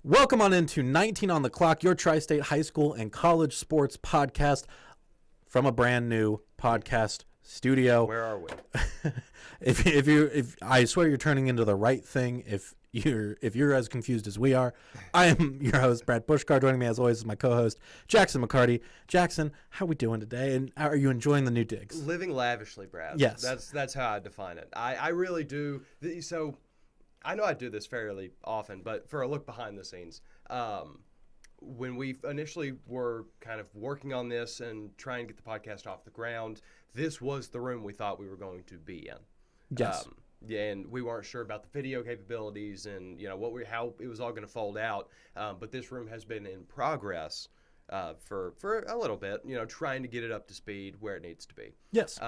Welcome on into 19 on the Clock, your Tri-State high school and college sports podcast from a brand new podcast studio. Where are we? If I swear you're turning into the right thing if you're as confused as we are. I am your host, Brad Pushkar. Joining me as always is my co-host, Jackson McCarty. Jackson, how are we doing today? And how are you enjoying the new digs? Living lavishly, Brad. Yes. That's how I define it. I really do. So I know I do this fairly often, but for a look behind the scenes, when we initially were kind of working on this and trying to get the podcast off the ground, this was the room we thought we were going to be in. Yes. And we weren't sure about the video capabilities and how it was all going to fold out. But this room has been in progress for a little bit, trying to get it up to speed where it needs to be. Yes.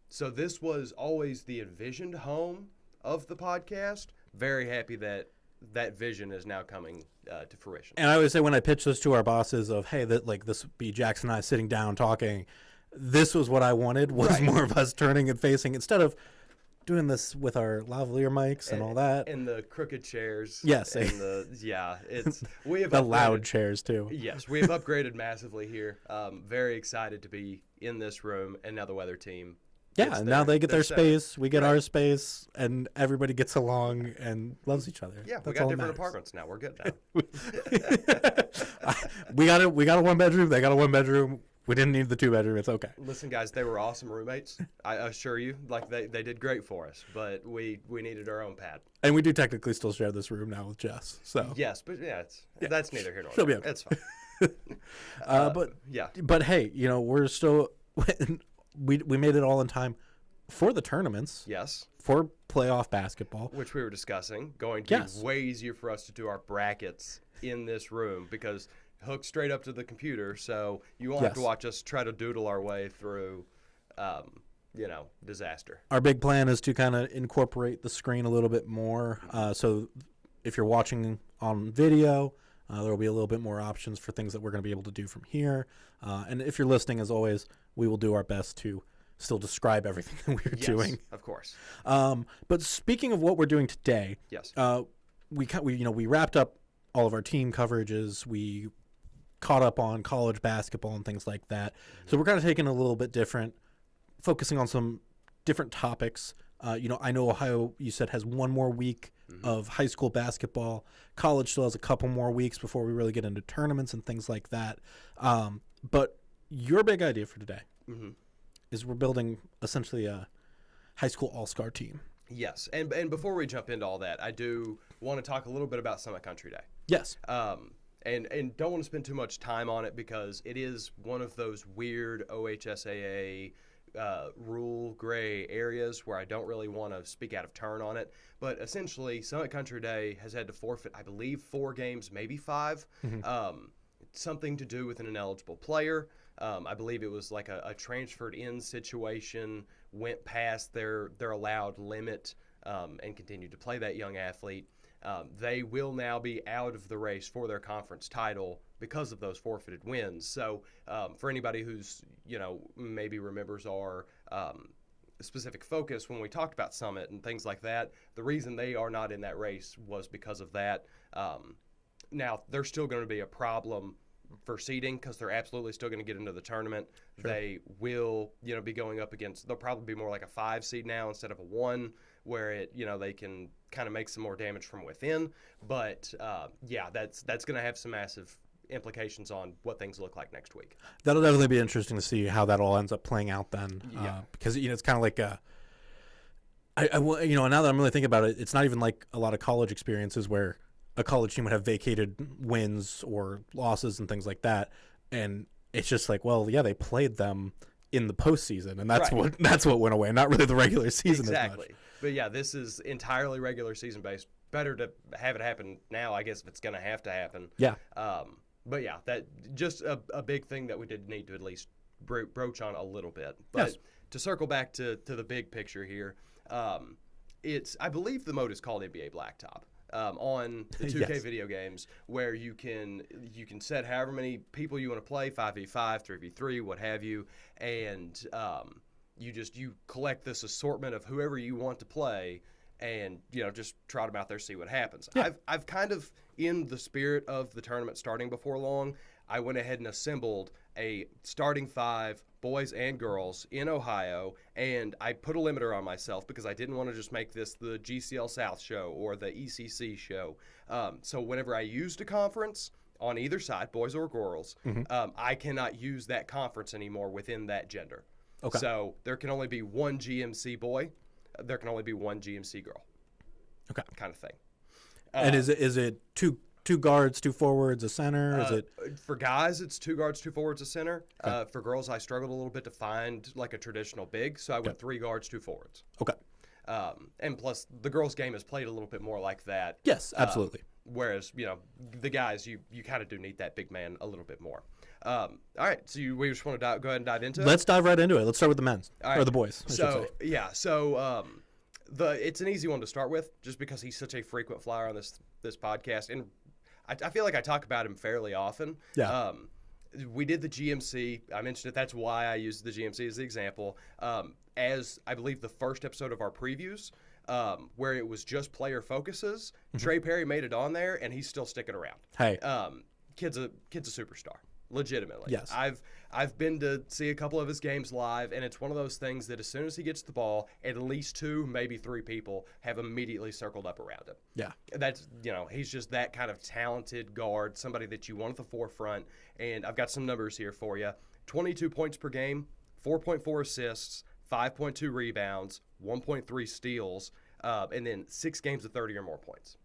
So this was always the envisioned home of the podcast. Very happy that vision is now coming to fruition. And I always say when I pitch this to our bosses of, hey, this would be Jackson and I sitting down talking, this was what I wanted, was right. More of us turning and facing instead of doing this with our lavalier mics and all that. And the crooked chairs. Yes. And we have the loud chairs too. Yes, we have upgraded massively here. Very excited to be in this room, and now the weather team. Yeah, and now they get their space, we get our space, and everybody gets along and loves each other. Yeah, That's we got different apartments now. We're good now. we got a one bedroom. They got a one bedroom. We didn't need the two bedroom. It's okay. Listen, guys, they were awesome roommates. I assure you, they did great for us. But we needed our own pad. And we do technically still share this room now with Jess. So yes, but that's neither here nor there. She'll be okay. It's fine. But hey, we're still. We made it all in time for the tournaments. Yes. For playoff basketball. Which we were discussing. Going to be way easier for us to do our brackets in this room because hooked straight up to the computer, so you won't have to watch us try to doodle our way through, disaster. Our big plan is to kind of incorporate the screen a little bit more. So if you're watching on video, there will be a little bit more options for things that we're going to be able to do from here. And if you're listening, as always, we will do our best to still describe everything that we're doing. Of course. But speaking of what we're doing today, we wrapped up all of our team coverages. We caught up on college basketball and things like that. Mm-hmm. So we're kind of taking a little bit different, focusing on some different topics. I know Ohio, you said, has one more week of high school basketball. College still has a couple more weeks before we really get into tournaments and things like that. But your big idea for today is we're building essentially a high school all-star team. Yes, and before we jump into all that, I do want to talk a little bit about Summit Country Day. Yes. And don't want to spend too much time on it because it is one of those weird OHSAA rule gray areas where I don't really want to speak out of turn on it. But essentially, Summit Country Day has had to forfeit, I believe, 4 games, maybe 5. Something to do with an ineligible player. I believe it was like a transferred in situation, went past their allowed limit and continued to play that young athlete. They will now be out of the race for their conference title because of those forfeited wins. So for anybody who's, maybe remembers our specific focus when we talked about Summit and things like that, the reason they are not in that race was because of that. Now, there's still going to be a problem for seeding because they're absolutely still going to get into the tournament. Sure. They will, be going up against, they'll probably be more like a 5 seed now instead of a 1 where they can kind of make some more damage from within. But, that's going to have some massive implications on what things look like next week. That'll definitely be interesting to see how that all ends up playing out then. Because, it's kind of like now that I'm really thinking about it, it's not even like a lot of college experiences where a college team would have vacated wins or losses and things like that. And it's just like, they played them in the postseason, and that's what went away, not really the regular season exactly. as much. But this is entirely regular season based. Better to have it happen now, I guess, if it's going to have to happen. Yeah. That just a big thing that we did need to at least broach on a little bit. But to circle back to the big picture here, I believe the mode is called NBA Blacktop. On the 2K video games, where you can set however many people you want to play, 5v5, 3v3, what have you, and you collect this assortment of whoever you want to play, and just trot them out there, see what happens. Yeah. I've kind of, in the spirit of the tournament starting before long, I went ahead and assembled a starting 5, boys and girls, in Ohio, and I put a limiter on myself because I didn't want to just make this the GCL South show or the ECC show. So whenever I used a conference on either side, boys or girls, I cannot use that conference anymore within that gender. Okay. So there can only be one GMC boy. There can only be one GMC girl. Okay. Kind of thing. And is it two guards, 2 forwards, a center? Is it for guys? It's 2 guards, 2 forwards, a center. Okay. For girls, I struggled a little bit to find like a traditional big, so I went 3 guards, 2 forwards. Okay. And plus, the girls' game is played a little bit more like that. Yes, absolutely. Whereas the guys, you kind of do need that big man a little bit more. All right, so we just want to go ahead and dive into it. Let's dive right into it. Let's start with the men's or the boys. It's an easy one to start with, just because he's such a frequent flyer on this podcast, and I feel like I talk about him fairly often. Yeah. We did the GMC. I mentioned it. That's why I used the GMC as the example. As I believe the first episode of our previews, where it was just player focuses, Trey Perry made it on there, and he's still sticking around. Hey, kid's a superstar. Legitimately. Yes. I've been to see a couple of his games live, and it's one of those things that as soon as he gets the ball, at least 2, maybe 3 people have immediately circled up around him. Yeah. That's, he's just that kind of talented guard, somebody that you want at the forefront. And I've got some numbers here for you. 22 points per game, 4.4 assists, 5.2 rebounds, 1.3 steals, and then 6 games of 30 or more points.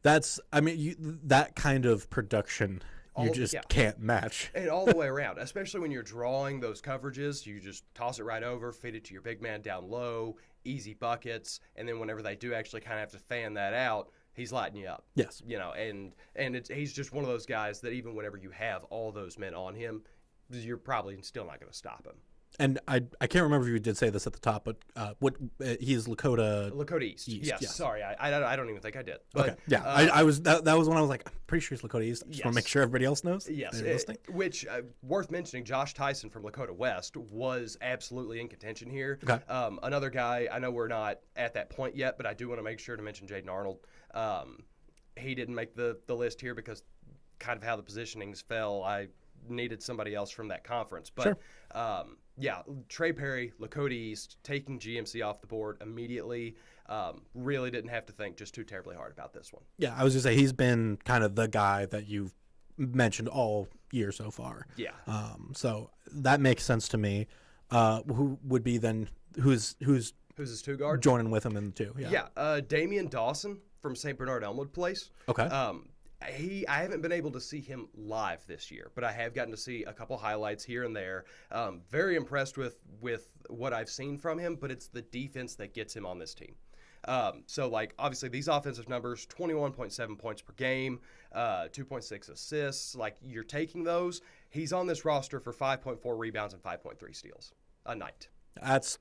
That kind of production you just can't match. And all the way around, especially when you're drawing those coverages, you just toss it right over, feed it to your big man down low, easy buckets, and then whenever they do actually kind of have to fan that out, he's lighting you up. Yes. He's just one of those guys that even whenever you have all those men on him, you're probably still not going to stop him. And I can't remember if you did say this at the top, but he is Lakota East. Yes. Sorry, I don't even think I did. But, okay. Yeah, I was that was when I was like, I'm pretty sure it's Lakota East. I just want to make sure everybody else knows. Yes. Which worth mentioning, Josh Tyson from Lakota West was absolutely in contention here. Okay. Another guy, I know we're not at that point yet, but I do want to make sure to mention Jaden Arnold. He didn't make the list here because kind of how the positionings fell. I needed somebody else from that conference, but. Sure. Trey Perry, Lakota East, taking GMC off the board immediately. Really didn't have to think just too terribly hard about this one. Yeah, I was going to say he's been kind of the guy that you've mentioned all year so far. Yeah. So that makes sense to me. Who would be then who's his 2 guard? Joining with him in the 2. Yeah. Yeah. Damian Dawson from St. Bernard Elmwood Place. Okay. I haven't been able to see him live this year, but I have gotten to see a couple highlights here and there. Very impressed with what I've seen from him, but it's the defense that gets him on this team. Obviously these offensive numbers, 21.7 points per game, 2.6 assists, you're taking those. He's on this roster for 5.4 rebounds and 5.3 steals a night. That's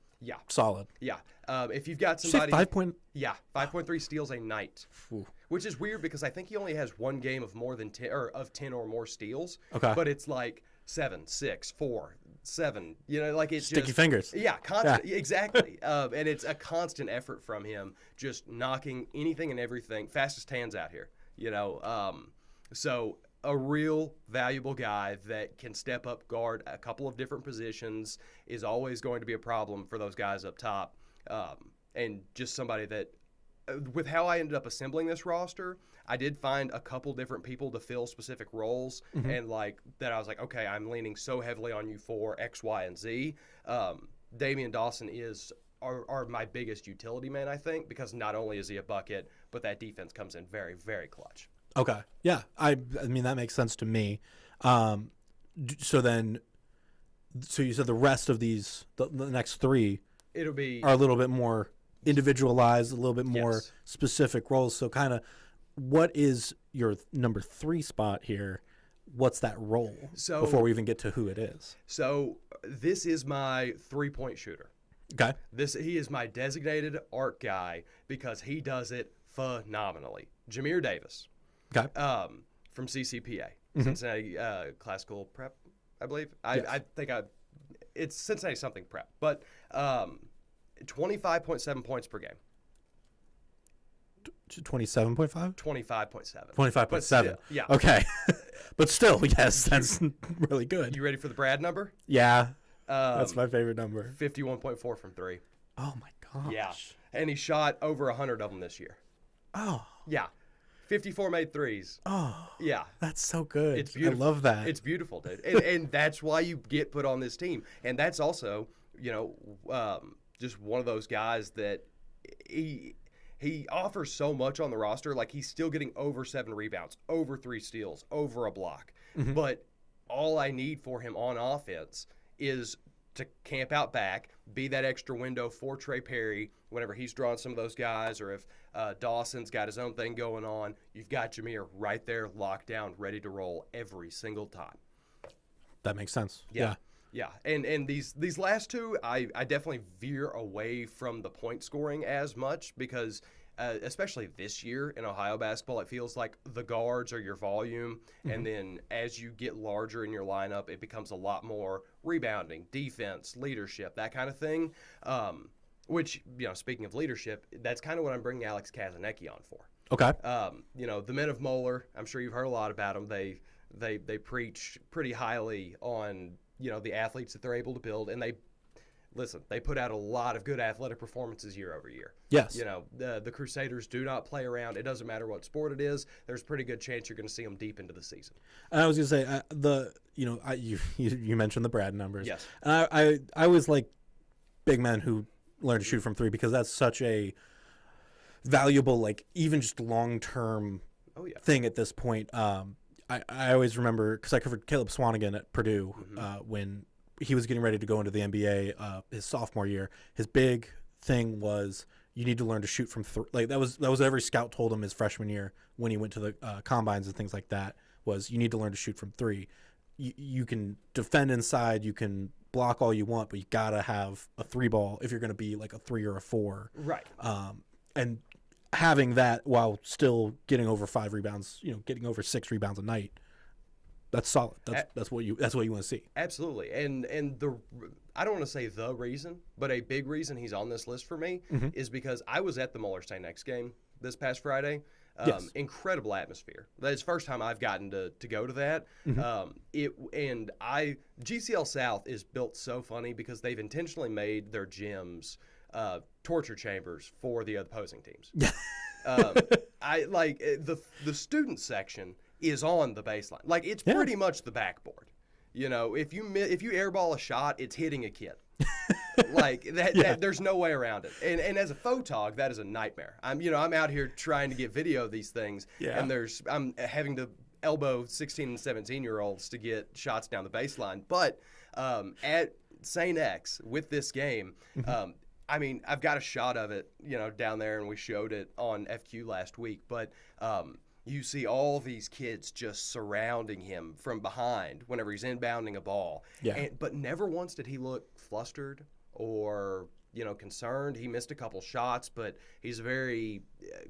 solid. Yeah. If you've got somebody... 5.3 steals a night. Ooh. Which is weird because I think he only has one game of more than 10 or of 10 or more steals. Okay. But it's like 7, 6, 4, 7. It's sticky fingers. Yeah, constant. Yeah. Exactly. And it's a constant effort from him, just knocking anything and everything. Fastest hands out here. So a real valuable guy that can step up, guard a couple of different positions, is always going to be a problem for those guys up top. And just somebody that, with how I ended up assembling this roster, I did find a couple different people to fill specific roles, and that I was like, okay, I'm leaning so heavily on you for X, Y, and Z. Damian Dawson are my biggest utility man, I think, because not only is he a bucket, but that defense comes in very, very clutch. Okay, yeah, I mean that makes sense to me. So you said the rest of these, the next 3, are a little bit more individualized, a little bit more specific roles. So kind of, what is your number 3 spot here? What's that role before we even get to who it is? So this is my 3-point shooter. Okay. He is my designated arc guy because he does it phenomenally. Jameer Davis. Okay. From CCPA, Cincinnati Classical Prep, I believe. Yes. I think it's Cincinnati something prep, but 25.7 points per game. 27.5? 25.7. 25.7. Yeah. Okay. But still, yes, that's really good. You ready for the Brad number? Yeah. That's my favorite number. 51.4 from 3. Oh, my gosh. Yeah. And he shot over 100 of them this year. Oh. Yeah. 54 made threes. Oh. Yeah. That's so good. It's beautiful. I love that. It's beautiful, dude. And that's why you get put on this team. And that's also, just one of those guys that he offers so much on the roster. Like, he's still getting over 7 rebounds, over 3 steals, over a block. Mm-hmm. But all I need for him on offense is to camp out back, be that extra window for Trey Perry whenever he's drawing some of those guys, or if Dawson's got his own thing going on, you've got Jameer right there, locked down, ready to roll every single time. That makes sense. Yeah. And these last two, I definitely veer away from the point scoring as much because especially this year in Ohio basketball, it feels like the guards are your volume, and then as you get larger in your lineup, it becomes a lot more rebounding, defense, leadership, that kind of thing. Which, speaking of leadership, that's kind of what I'm bringing Alex Kazanecki on for. Okay. The men of Moeller, I'm sure you've heard a lot about them. They preach pretty highly on the athletes that they're able to build, and they put out a lot of good athletic performances year over year. Yes. The Crusaders do not play around. It doesn't matter what sport it is. There's a pretty good chance you're going to see them deep into the season. And I was going to say, you mentioned the Brad numbers. Yes. And I always like big men who learn to shoot from 3 because that's such a valuable, even just long-term thing at this point. I always remember, because I covered Caleb Swanigan at Purdue when he was getting ready to go into the NBA his sophomore year. His big thing was you need to learn to shoot from 3. That was what every scout told him his freshman year when he went to the combines and things like that, was you need to learn to shoot from 3. You can defend inside, you can block all you want, but you got to have a 3 ball if you're going to be like a 3 or a 4. Right. And having that while still getting over 5 rebounds, getting over 6 rebounds a night, that's solid. That's what you want to see. Absolutely. And I don't want to say the reason, but a big reason he's on this list for me is because I was at the Moeller-St. X game this past Friday. Yes. Incredible atmosphere. That's the first time I've gotten to go to that. GCL South is built so funny because they've intentionally made their gyms torture chambers for the opposing teams. I like the student section is on the baseline. Like, it's pretty much the backboard. If you airball a shot, it's hitting a kid. That there's no way around it. And as a photog, that is a nightmare. I'm out here trying to get video of these things, and I'm having to elbow 16 and 17-year-olds to get shots down the baseline. But at St. X with this game, I've got a shot of it, down there, and we showed it on FQ last week. But you see all these kids just surrounding him from behind whenever he's inbounding a ball. Yeah. But never once did he look flustered or, concerned. He missed a couple shots, but he's very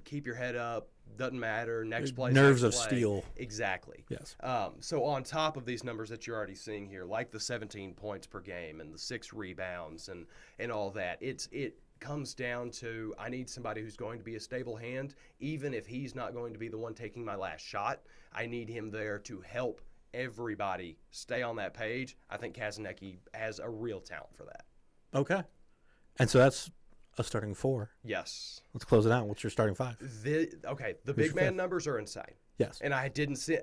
keep your head up, doesn't matter, next play. Nerves next of play. steel. Exactly. Yes. So on top of these numbers that you're already seeing here, like the 17 points per game and the 6 rebounds and all that, it comes down to I need somebody who's going to be a stable hand, even if he's not going to be the one taking my last shot. I need him there to help everybody stay on that page. I think Kazanecki has a real talent for that. Okay. And so that's a starting 4. Yes. Let's close it out. What's your starting 5? The big man numbers are insane. Yes. And I didn't see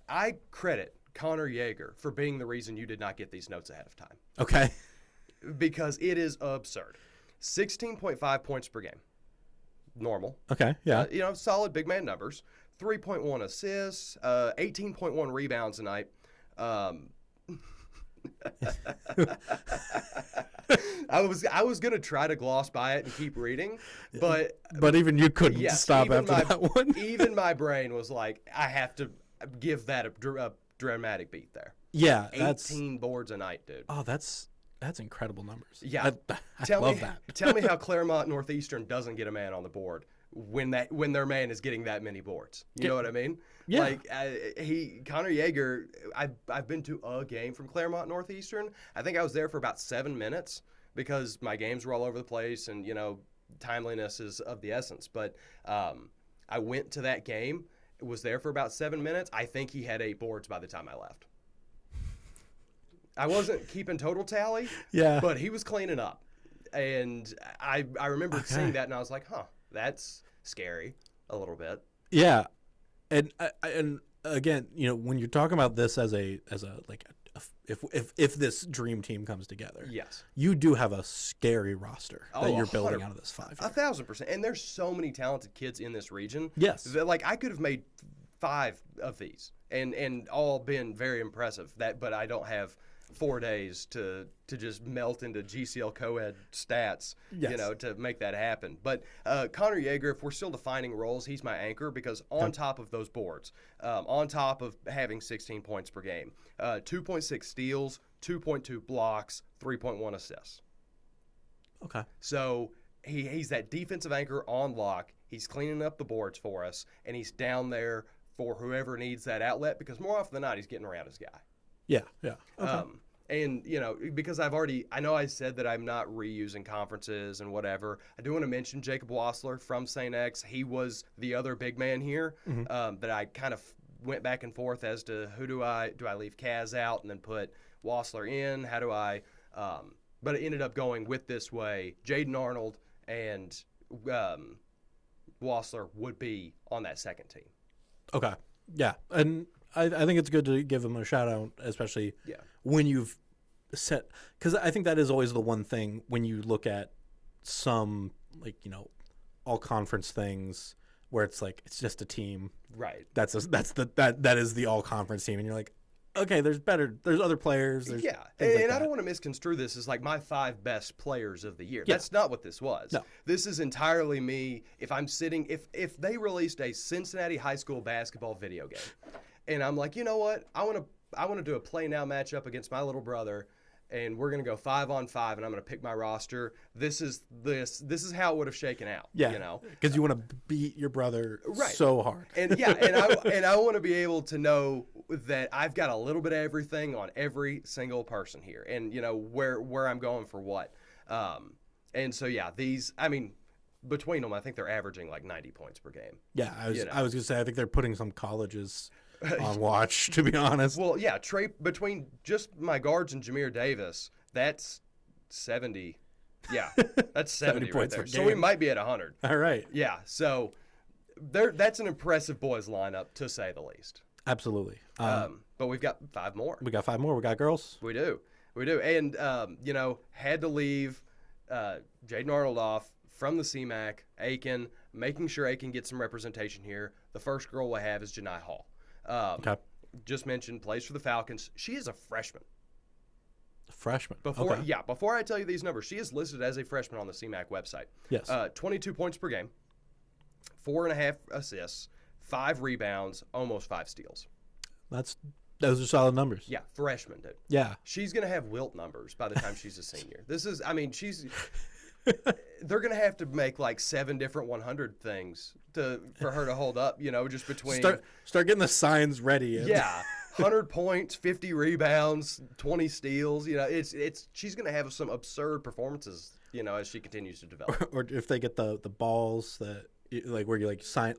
I credit Connor Yeager for being the reason you did not get these notes ahead of time. Okay. Because it is absurd. 16.5 points per game. Normal. Okay, yeah. Solid big man numbers. 3.1 assists, 18.1 rebounds a night. I was gonna try to gloss by it and keep reading, but even you couldn't stop after that one. Even my brain was like, I have to give that a dramatic beat there. Yeah, 18 boards a night, dude. Oh, that's incredible numbers. Yeah, I love that. Tell me how Claremont Northeastern doesn't get a man on the board when their man is getting that many boards. You know what I mean? Yeah. Like Connor Yeager. I've been to a game from Claremont Northeastern. I think I was there for about 7 minutes because my games were all over the place, and timeliness is of the essence. But I went to that game, was there for about 7 minutes. I think he had 8 boards by the time I left. I wasn't keeping total tally, but he was cleaning up. And I remember seeing that, and I was like, huh, that's scary a little bit. Yeah. And again, when you're talking about this as if this dream team comes together, yes, you do have a scary roster that you're building out of this 5 year. 1,000%. And there's so many talented kids in this region. Yes. That, I could have made 5 of these and all been very impressive. But I don't have 4 days to just melt into GCL co-ed stats, to make that happen. But Connor Yeager, if we're still defining roles, he's my anchor because on top of those boards, on top of having 16 points per game, 2.6 steals, 2.2 blocks, 3.1 assists. Okay. So he's that defensive anchor on lock. He's cleaning up the boards for us, and he's down there for whoever needs that outlet because more often than not, he's getting around his guy. Yeah. Okay. And, because I know I said that I'm not reusing conferences and whatever. I do want to mention Jacob Wassler from St. X. He was the other big man here that I kind of went back and forth as to do I leave Kaz out and then put Wassler in? How do I but it ended up going with this way. Jaden Arnold and Wassler would be on that second team. Okay. Yeah. And I think it's good to give him a shout out, especially when you've set, because I think that is always the one thing when you look at some all conference things where it's it's just a team, right? That is the all conference team, and you're like, okay, there's other players, and I don't want to misconstrue this as my 5 best players of the year. That's not what this was. No. This is entirely me. If I'm sitting, if they released a Cincinnati high school basketball video game. And I'm like, you know what? I want to do a play now matchup against my little brother, and we're gonna go 5-on-5, and I'm gonna pick my roster. This is how it would have shaken out. Yeah, because you want to beat your brother right. so hard. And I want to be able to know that I've got a little bit of everything on every single person here, and where I'm going for what. And so these, between them, I think they're averaging 90 points per game. Yeah, I was gonna say I think they're putting some colleges on watch, to be honest. Well, yeah, Trey, between just my guards and Jameer Davis, that's 70. Yeah, that's 70 right there. So we might be at 100. All right. Yeah, so that's an impressive boys lineup, to say the least. Absolutely. But we've got 5 more. We got 5 more. We got girls. We do. And, had to leave Jaden Arnold off from the CMAC, Aiken, making sure Aiken gets some representation here. The first girl we'll have is Janai Hall. Okay. Just mentioned, plays for the Falcons. She is a freshman. Okay. Yeah, before I tell you these numbers, she is listed as a freshman on the CMAC website. Yes. 22 points per game, 4.5 assists, 5 rebounds, almost 5 steals. Those are solid numbers. Yeah, freshman, dude. Yeah. She's going to have Wilt numbers by the time she's a senior. They're going to have to make 7 different 100 things for her to hold up, just between. Start getting the signs ready. Yeah. 100 points, 50 rebounds, 20 steals. She's going to have some absurd performances, as she continues to develop. Or if they get the balls that where you sign.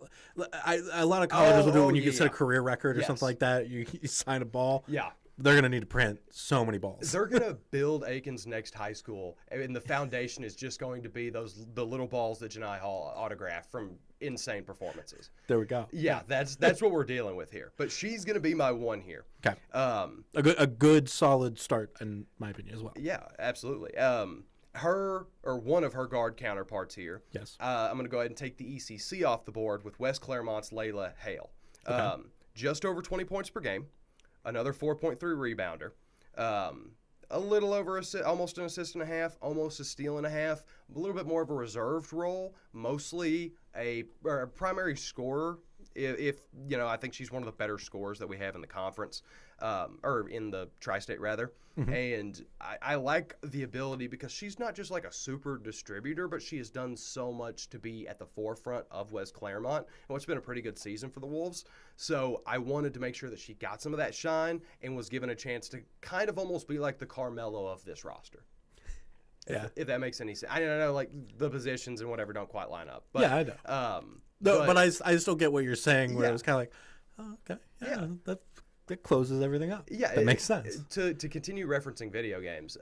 A lot of colleges will do it when you get set a career record or something like that. You sign a ball. Yeah. They're going to need to print so many balls. They're going to build Aiken's next high school, and the foundation is just going to be the little balls that Janai Hall autographed from insane performances. There we go. Yeah, that's what we're dealing with here. But she's going to be my one here. Okay. A good solid start in my opinion as well. Yeah, absolutely. One of her guard counterparts here. Yes. I'm going to go ahead and take the ECC off the board with West Claremont's Layla Hale. Okay. Just over 20 points per game. Another 4.3 rebounder, a little over almost an assist and a half, almost a steal and a half, a little bit more of a reserved role, mostly a primary scorer. If I think she's one of the better scorers that we have in the conference, or in the tri-state rather. Mm-hmm. And I like the ability because she's not just a super distributor, but she has done so much to be at the forefront of West Claremont, and what's been a pretty good season for the Wolves. So I wanted to make sure that she got some of that shine and was given a chance to kind of almost be like the Carmelo of this roster. If that makes any sense. I don't know, like the positions and whatever don't quite line up. But, yeah, I know. No, but I still get what you're saying. Where it was kind of like, oh, okay, that closes everything up. Yeah, that makes sense. To continue referencing video games,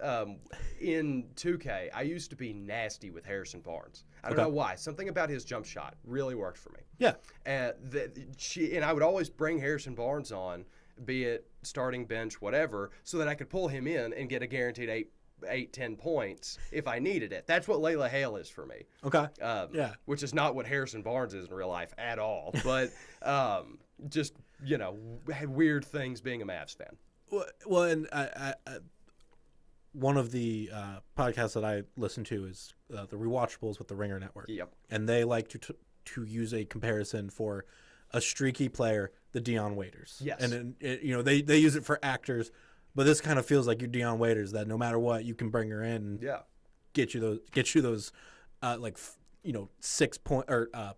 in 2K, I used to be nasty with Harrison Barnes. I don't know why. Something about his jump shot really worked for me. Yeah. And I would always bring Harrison Barnes on, be it starting bench, whatever, so that I could pull him in and get a guaranteed 10 points if I needed it. That's what Layla Hale is for me. Okay. Which is not what Harrison Barnes is in real life at all. But just, weird things being a Mavs fan. Well, and I one of the podcasts that I listen to is the Rewatchables with the Ringer Network. Yep. And they like to use a comparison for a streaky player, the Dion Waiters. Yes. And they use it for actors. But this kind of feels like your Dion Waiters, that no matter what, you can bring her in and get you those 6 point or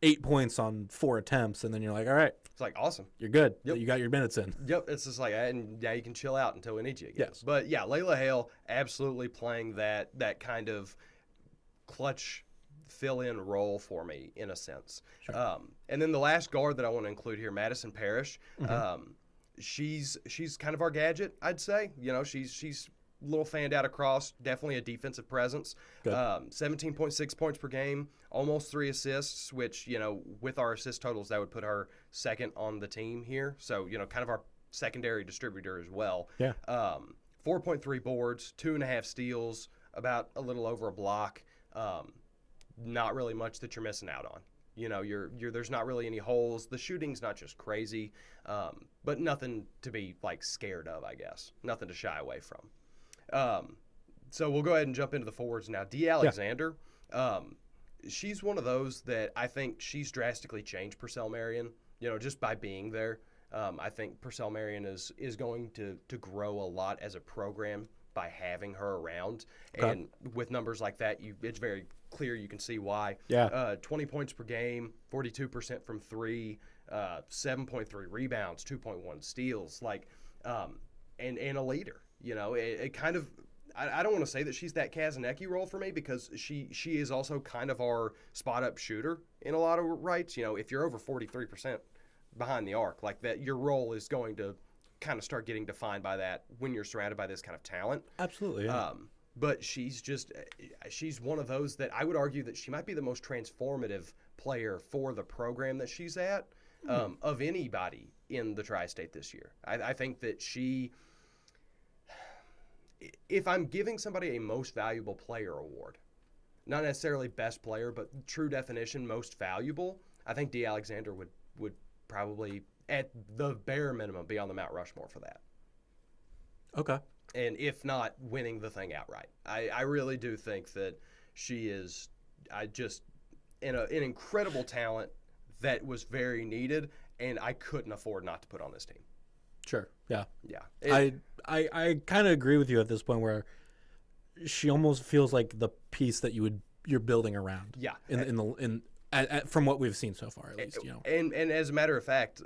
8 points on 4 attempts, and then you're like, all right, it's like awesome, you're good. Yep. You got your minutes in. Yep, it's just like, and now you can chill out until we need you again. Yes. But yeah, Layla Hale absolutely playing that kind of clutch fill-in role for me in a sense. Sure. And then the last guard that I want to include here, Madison Parrish. Mm-hmm. She's kind of our gadget, I'd say. She's a little fanned out across, definitely a defensive presence. 17.6 points per game, almost 3 assists, which, with our assist totals, that would put her second on the team here. So, kind of our secondary distributor as well. Yeah. 4.3 boards, 2.5 steals, about a little over a block. Not really much that you're missing out on. There's not really any holes. The shooting's not just crazy, but nothing to be scared of, I guess. Nothing to shy away from. So we'll go ahead and jump into the forwards now. D. Alexander, she's one of those that I think she's drastically changed Purcell Marion, just by being there. I think Purcell Marion is going to grow a lot as a program by having her around. Okay. And with numbers like that, it's very clear you can see why. Yeah. 20 points per game, 42% from 3, 7.3 rebounds, 2.1 steals, and a leader. It kind of, I don't want to say that she's that Kazanecki role for me, because she is also kind of our spot up shooter in a lot of rights. If you're over 43% behind the arc like that, your role is going to kind of start getting defined by that when you're surrounded by this kind of talent. Absolutely. Yeah. But she's one of those that I would argue that she might be the most transformative player for the program that she's at, of anybody in the Tri-State this year. I think that if I'm giving somebody a most valuable player award, not necessarily best player, but true definition most valuable, I think D. Alexander would probably, at the bare minimum, be on the Mount Rushmore for that. Okay. And if not, winning the thing outright. I really do think that she is an incredible talent that was very needed, and I couldn't afford not to put on this team. Sure. Yeah. Yeah. I kind of agree with you at this point, where she almost feels like the piece that you're building around. Yeah. From what we've seen so far, at least. And as a matter of fact,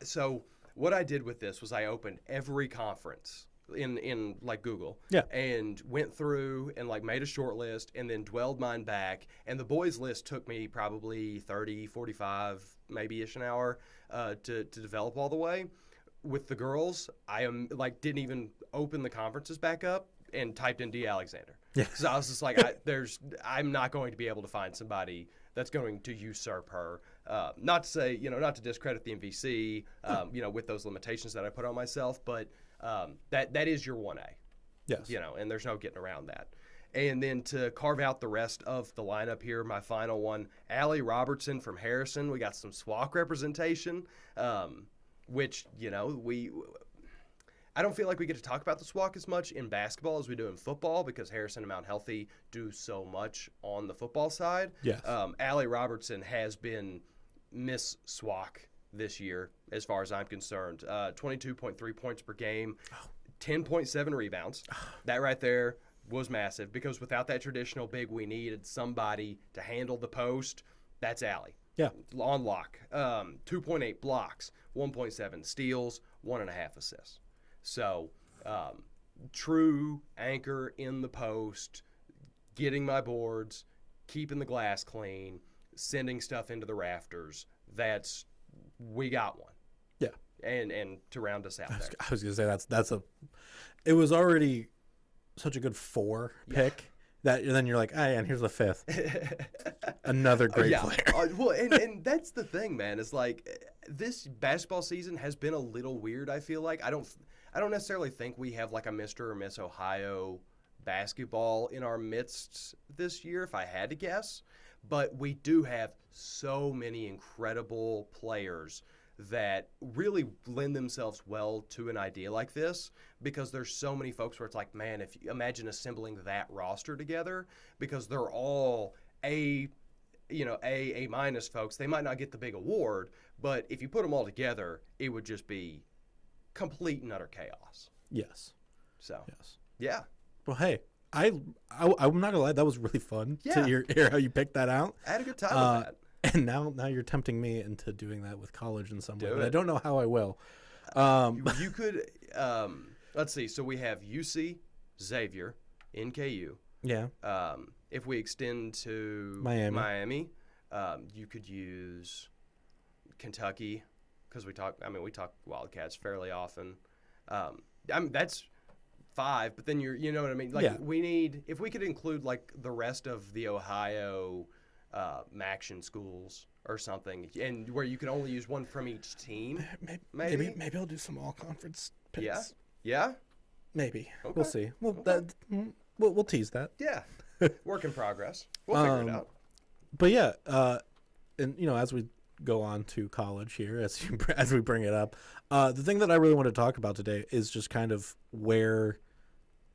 so what I did with this was I opened every conference in Google, and went through and made a short list, and then dwelled mine back, and the boys list took me probably 30, 45, maybe-ish an hour to develop all the way. With the girls, I didn't even open the conferences back up and typed in D. Alexander. Yeah. So I was just I'm not going to be able to find somebody that's going to usurp her. Not to say, not to discredit the MVC, with those limitations that I put on myself, but that is your 1A. Yes. And there's no getting around that. And then to carve out the rest of the lineup here, my final one, Allie Robertson from Harrison. We got some SWAC representation, which, I don't feel like we get to talk about the SWAC as much in basketball as we do in football, because Harrison and Mount Healthy do so much on the football side. Yes. Allie Robertson has been Miss SWAC this year, as far as I'm concerned. 22.3 points per game, 10.7 rebounds. That right there was massive, because without that traditional big, we needed somebody to handle the post. That's Allie. Yeah. On lock. 2.8 blocks, 1.7 steals, 1.5 assists. So true anchor in the post, getting my boards, keeping the glass clean, sending stuff into the rafters. We got one. Yeah. And to round us out there. I was going to say it was already such a good 4 pick that then you're like, and here's the 5th. Another great player. Well, and that's the thing, man. It's like this basketball season has been a little weird, I feel like. I don't necessarily think we have like a Mr. or Miss Ohio basketball in our midst this year, if I had to guess. But we do have so many incredible players that really lend themselves well to an idea like this, because there's so many folks where it's like, man, if you imagine assembling that roster together, because they're all A minus folks. They might not get the big award, but if you put them all together, it would just be complete and utter chaos. Yes. So. Yes. Yeah. Well, hey, I'm not gonna lie, that was really fun to hear how you picked that out. I had a good time with that. And now you're tempting me into doing that with college in some way, but I don't know how I will. You could, let's see. So we have UC, Xavier, NKU. Yeah. If we extend to Miami, you could use Kentucky, because we talk Wildcats fairly often. That's 5, but then you know what I mean? Like we need, if we could include like the rest of the Ohio Maction schools or something, and where you can only use one from each team. Maybe I'll do some all conference picks. Yeah. Maybe. Okay. We'll see. We'll tease that. Yeah. Work in progress. We'll figure it out. But yeah, and as we go on to college here, as we bring it up, the thing that I really want to talk about today is just kind of where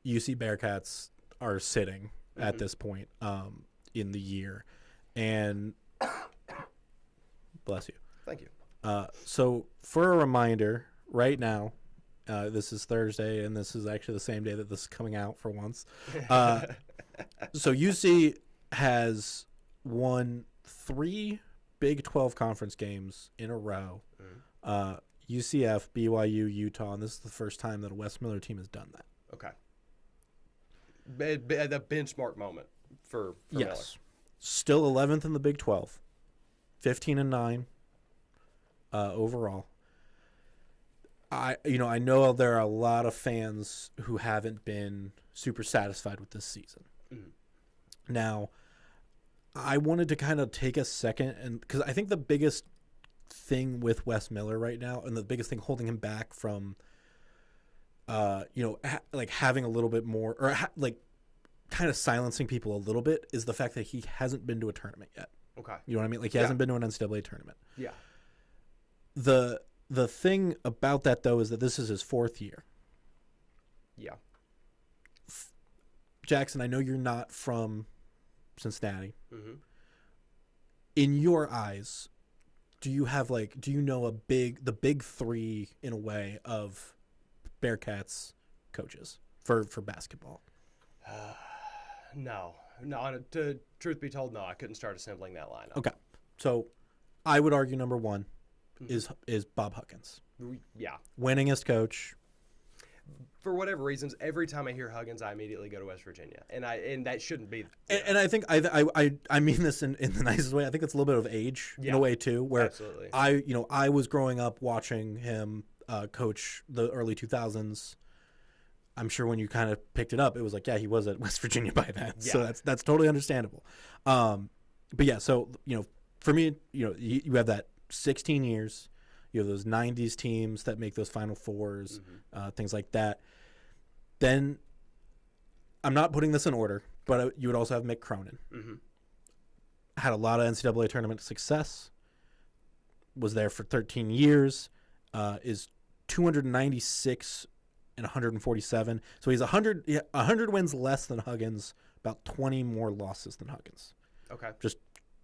UC Bearcats are sitting at this point in the year. And bless you. Thank you. So for a reminder, right now, this is Thursday, and this is actually the same day that this is coming out for once. So UC has won 3 Big 12 conference games in a row. UCF, BYU, Utah, and this is the first time that a Wes Miller team has done that. Okay. The benchmark moment for Miller. Still 11th in the Big 12, 15-9 overall. I know there are a lot of fans who haven't been super satisfied with this season. Now, I wanted to kind of take a second, and because I think the biggest thing with Wes Miller right now, and the biggest thing holding him back from, having a little bit more, or kind of silencing people a little bit, is the fact that he hasn't been to a tournament yet. Okay. You know what I mean? Like, he hasn't been to an NCAA tournament. Yeah. The thing about that, though, is that this is his 4th year. Yeah. Jackson, I know you're not from Cincinnati. In your eyes, do you know the big 3 in a way of Bearcats coaches for basketball? No. Truth be told, no. I couldn't start assembling that lineup. Okay, so I would argue number 1 is Bob Huggins. Yeah, winningest coach. For whatever reasons, every time I hear Huggins, I immediately go to West Virginia, and that shouldn't be. And I think I mean this in the nicest way. I think it's a little bit of age in a way too, where absolutely. I was growing up watching him coach the early 2000s. I'm sure when you kind of picked it up, it was like, he was at West Virginia by then. Yeah. So that's totally understandable. But yeah, so for me, you have that 16 years. You have those 90s teams that make those Final Fours, things like that. Then, I'm not putting this in order, but you would also have Mick Cronin. Had a lot of NCAA tournament success. Was there for 13 years. Is 296 and 147. So he's 100 wins less than Huggins, about 20 more losses than Huggins. Okay.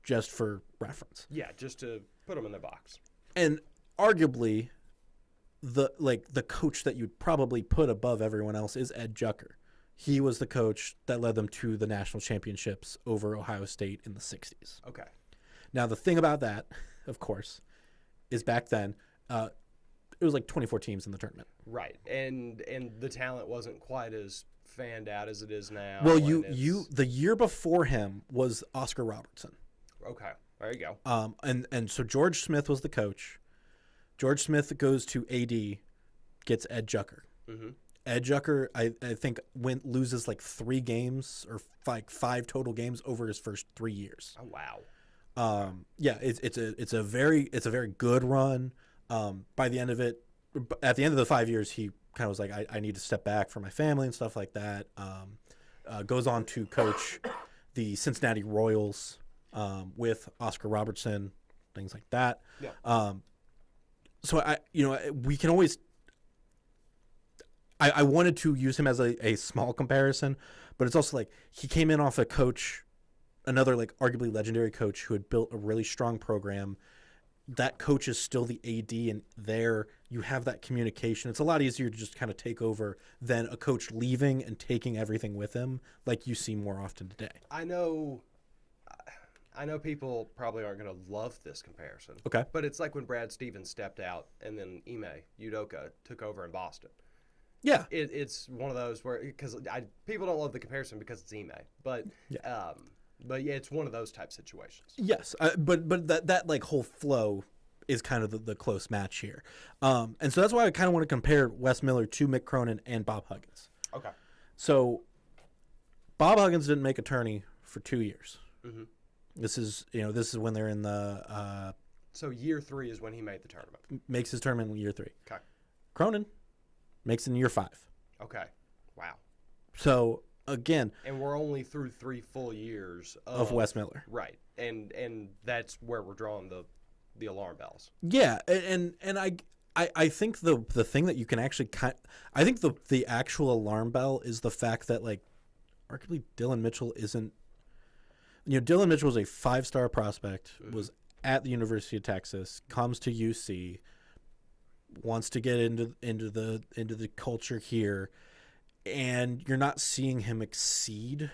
Just for reference. Yeah, just to put them in their box. And arguably, the coach that you'd probably put above everyone else is Ed Jucker. He was the coach that led them to the national championships over Ohio State in the 60s. Okay. Now, the thing about that, of course, is back then, like 24 teams in the tournament. Right, and the talent wasn't quite as fanned out as it is now. Well, the year before him was Oscar Robertson. Okay, there you go. And so George Smith was the coach. George Smith goes to AD, gets Ed Jucker. Mm-hmm. Ed Jucker, I think, loses like 3 games or like 5 total games over his first 3 years. Oh wow. Yeah, it's a very good run. By the end of it, at the end of the 5 years, he kind of was like, I need to step back for my family and stuff like that. Goes on to coach the Cincinnati Royals with Oscar Robertson, things like that. Yeah. So we can always. I wanted to use him as a small comparison, but it's also like he came in off a coach, another like arguably legendary coach who had built a really strong program. That coach is still the AD, and there you have that communication. It's a lot easier to just kind of take over than a coach leaving and taking everything with him, like you see more often today. I know people probably aren't going to love this comparison. Okay. But it's like when Brad Stevens stepped out and then Ime Udoka took over in Boston. Yeah. It's one of those where, because people don't love the comparison because it's Ime. But yeah. But yeah, it's one of those type situations. Yes, but that like whole flow is kind of the close match here, and so that's why I kind of want to compare Wes Miller to Mick Cronin and Bob Huggins. Okay. So Bob Huggins didn't make a tourney for 2 years. Mm-hmm. This is when they're in the. So year 3 is when he made the tournament. Makes his tournament in year 3. Okay. Cronin makes it in year 5. Okay. Wow. So. Again, and we're only through 3 full years of Wes Miller, right? And that's where we're drawing the alarm bells. Yeah, and I think the thing that you can actually I think the actual alarm bell is the fact that like arguably Dylan Mitchell isn't. Dylan Mitchell was a 5-star prospect, was at the University of Texas, comes to UC, wants to get into the culture here. And you're not seeing him exceed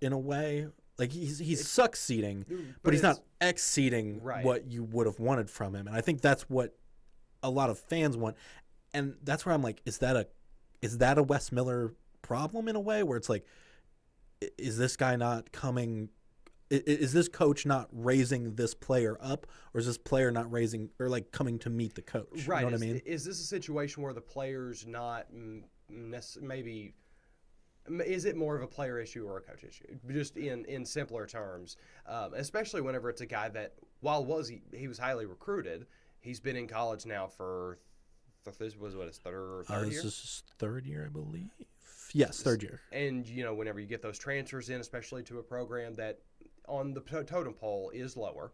in a way. Like he's succeeding, but he's not exceeding what you would have wanted from him. And I think that's what a lot of fans want. And that's where I'm like, is that a Wes Miller problem in a way where it's like, is this guy not coming? Is this coach not raising this player up, or is this player not raising or like coming to meet the coach? Right. You know what I mean? Is this a situation where the player's not maybe? Is it more of a player issue or a coach issue? Just in simpler terms, especially whenever it's a guy that, while he was highly recruited, he's been in college now for this was his third year. This is his 3rd year, I believe. Yes, 3rd year. And whenever you get those transfers in, especially to a program that on the totem pole is lower,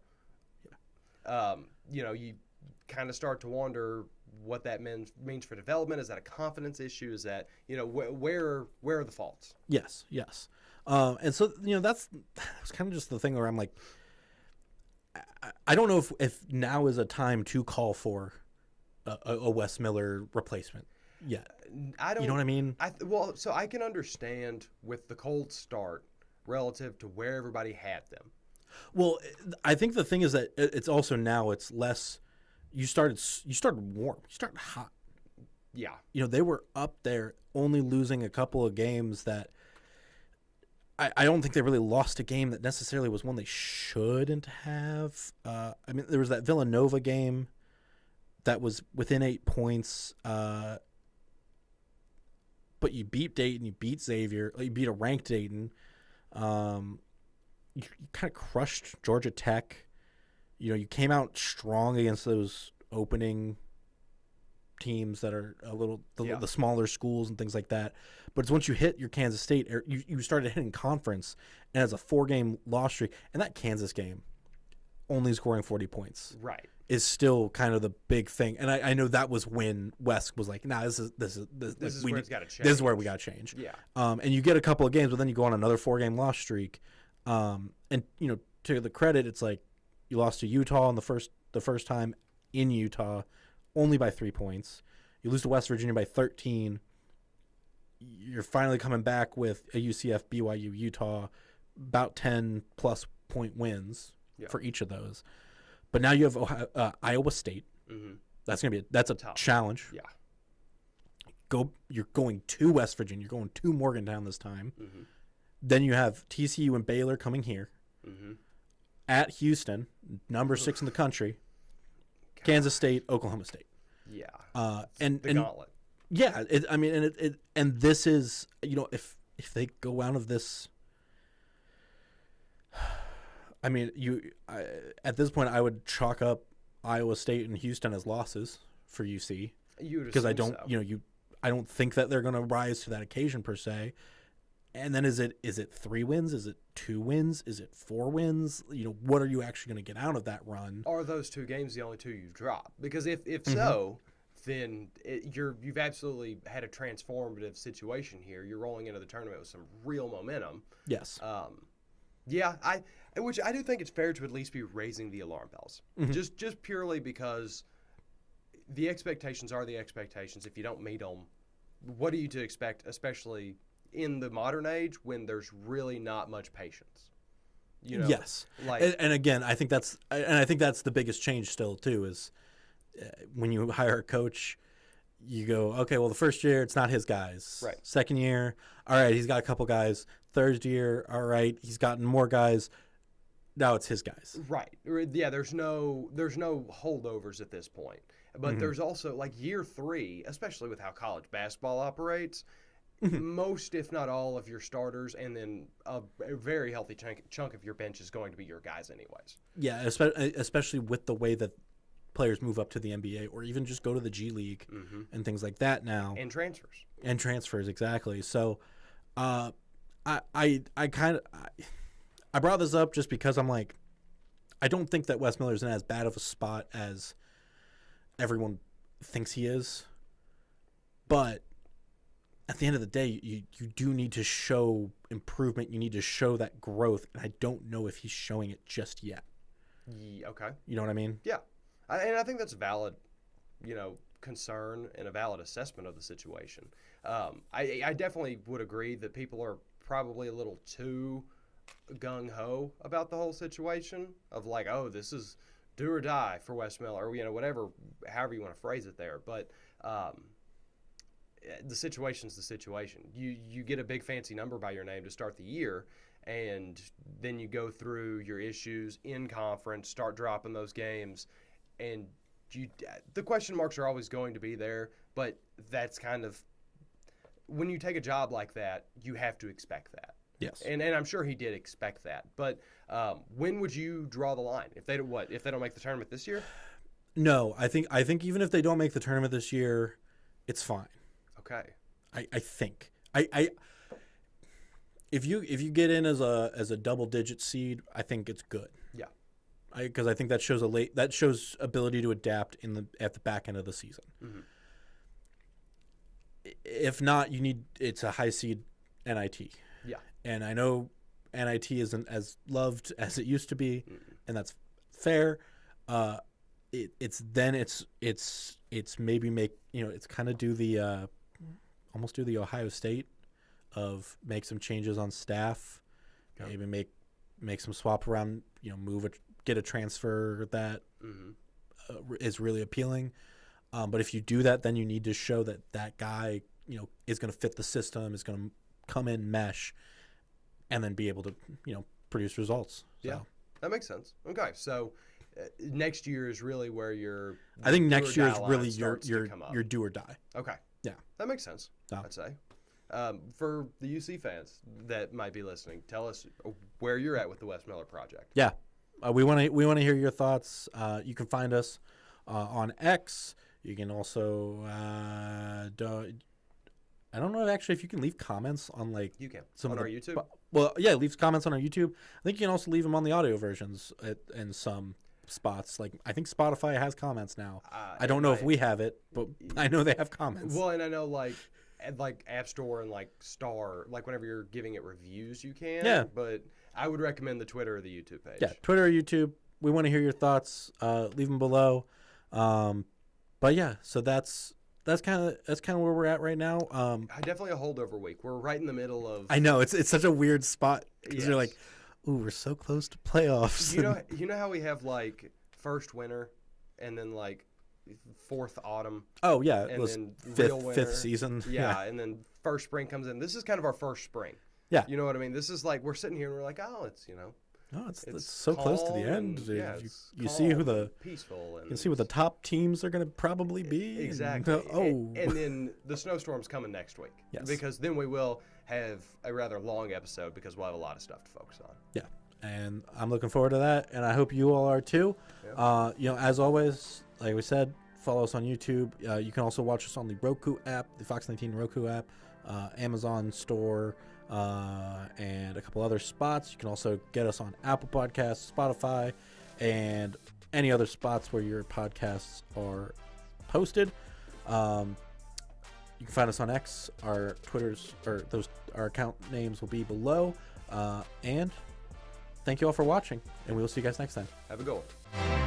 you kind of start to wonder what that means for development. Is that a confidence issue? Is that where are the faults? Yes, and so that's kind of just the thing where I'm like, I don't know if now is a time to call for a Wes Miller replacement. Yeah, I don't. You know what I mean? So I can understand with the cold start relative to where everybody had them. Well, I think the thing is that it's also now it's less. You started warm. You started hot. Yeah. They were up there, only losing a couple of games that I don't think they really lost a game that necessarily was one they shouldn't have. There was that Villanova game that was within 8 points, but you beat Dayton, you beat Xavier, you beat a ranked Dayton. You kind of crushed Georgia Tech. You came out strong against those opening teams that are a little the smaller schools and things like that. But it's once you hit your Kansas State, you started hitting conference, and as a 4-game loss streak, and that Kansas game, only scoring 40 points, right, is still kind of the big thing. And I know that was when Wes was like, "Nah, this is where it's got to change. This is where we got to change." Yeah. And you get a couple of games, but then you go on another 4-game loss streak. And to the credit, it's like you lost to Utah the first time in Utah, only by 3 points. You lose to West Virginia by 13. You're finally coming back with a UCF, BYU, Utah, about 10-plus point wins for each of those. But now you have Iowa State, That's a tough challenge. Yeah. You're going to West Virginia. You're going to Morgantown this time. Mm-hmm. Then you have TCU and Baylor coming here. Mm-hmm. At Houston, number 6 in the country. God. Kansas State, Oklahoma State. Yeah. And gauntlet. Yeah. And this is, if they go out of this, at this point I would chalk up Iowa State and Houston as losses for UC. Because I don't, I don't think that they're going to rise to that occasion per se. And then is it 3 wins? Is it 2 wins? Is it 4 wins? What are you actually going to get out of that run? Are those 2 games the only 2 you've dropped? Because if so, then you've absolutely had a transformative situation here. You're rolling into the tournament with some real momentum. Yes. Which I do think it's fair to at least be raising the alarm bells, just purely because the expectations are the expectations. If you don't meet them, what are you to expect, especially in the modern age when there's really not much patience? Yes. And again, I think that's the biggest change still too is when you hire a coach, you go, okay, well, the first year it's not his guys. Right. Second year, all right, he's got a couple guys. Third year, all right, he's gotten more guys. Now it's his guys. Right. Yeah, there's no holdovers at this point. But there's also, year 3, especially with how college basketball operates, most, if not all, of your starters and then a very healthy chunk of your bench is going to be your guys anyways. Yeah, especially with the way that players move up to the NBA or even just go to the G League and things like that now. And transfers. Exactly. So I brought this up just because I'm like, I don't think that Wes Miller's in as bad of a spot as everyone thinks he is. But at the end of the day, you do need to show improvement. You need to show that growth. And I don't know if he's showing it just yet. Okay. You know what I mean? Yeah. And I think that's a valid, concern and a valid assessment of the situation. I definitely would agree that people are probably a little too gung-ho about the whole situation of this is do or die for Wes Miller, or whatever, however you want to phrase it there. But the situation's the situation. You get a big fancy number by your name to start the year, and then you go through your issues in conference, start dropping those games, and the question marks are always going to be there. But that's kind of when you take a job like that, you have to expect that. Yes, and I'm sure he did expect that. But when would you draw the line if they don't make the tournament this year? No, I think even if they don't make the tournament this year, it's fine. Okay. I think if you get in as a double digit seed, I think it's good. Yeah. Because I think that shows ability to adapt at the back end of the season. Mm-hmm. If not, it's a high seed NIT. Yeah. And I know NIT isn't as loved as it used to be, and that's fair. It's maybe it's kind of do the almost do the Ohio State of make some changes on staff, maybe make some swap around, get a transfer that is really appealing. But if you do that, then you need to show that guy is going to fit the system, is going to come in, mesh, and then be able to produce results. So. Yeah, that makes sense. Okay, so next year is really where I think next year is really your do or die. Okay. Yeah, that makes sense. I'd say. For the UC fans that might be listening, tell us where you're at with the Wes Miller project. Yeah, we want to hear your thoughts. You can find us on X. You can also I don't know actually if you can leave comments on you can on our YouTube. Well, yeah, leave comments on our YouTube. I think you can also leave them on the audio versions in some spots. I think Spotify has comments now. I don't know if we have it, but I know they have comments. Well, and I know like App Store and Star, whenever you're giving it reviews, you can. Yeah. But I would recommend the Twitter or the YouTube page. Yeah, Twitter or YouTube. We want to hear your thoughts. Leave them below. But yeah, so that's kind of where we're at right now. Definitely a holdover week. We're right in the middle of. I know it's such a weird spot because you're like, ooh, we're so close to playoffs. You know how we have first winner, and then fourth autumn. Oh yeah, and then fifth season. Yeah, and then first spring comes in. This is kind of our first spring. Yeah, you know what I mean. This is like we're sitting here and we're like, oh, it's Oh, it's so close to the end. You see who peaceful. And you can see what the top teams are going to probably be. Exactly. And then the snowstorm's coming next week. Yes. Because then we will have a rather long episode because we'll have a lot of stuff to focus on. Yeah. And I'm looking forward to that, and I hope you all are too. Yeah. As always, like we said, follow us on YouTube. You can also watch us on the Roku app, the Fox 19 Roku app, Amazon store, and a couple other spots. You can also get us on Apple Podcasts, Spotify, and any other spots where your podcasts are posted. You can find us on X. Our Twitters our account names will be below. And thank you all for watching, and we will see you guys next time. Have a good one.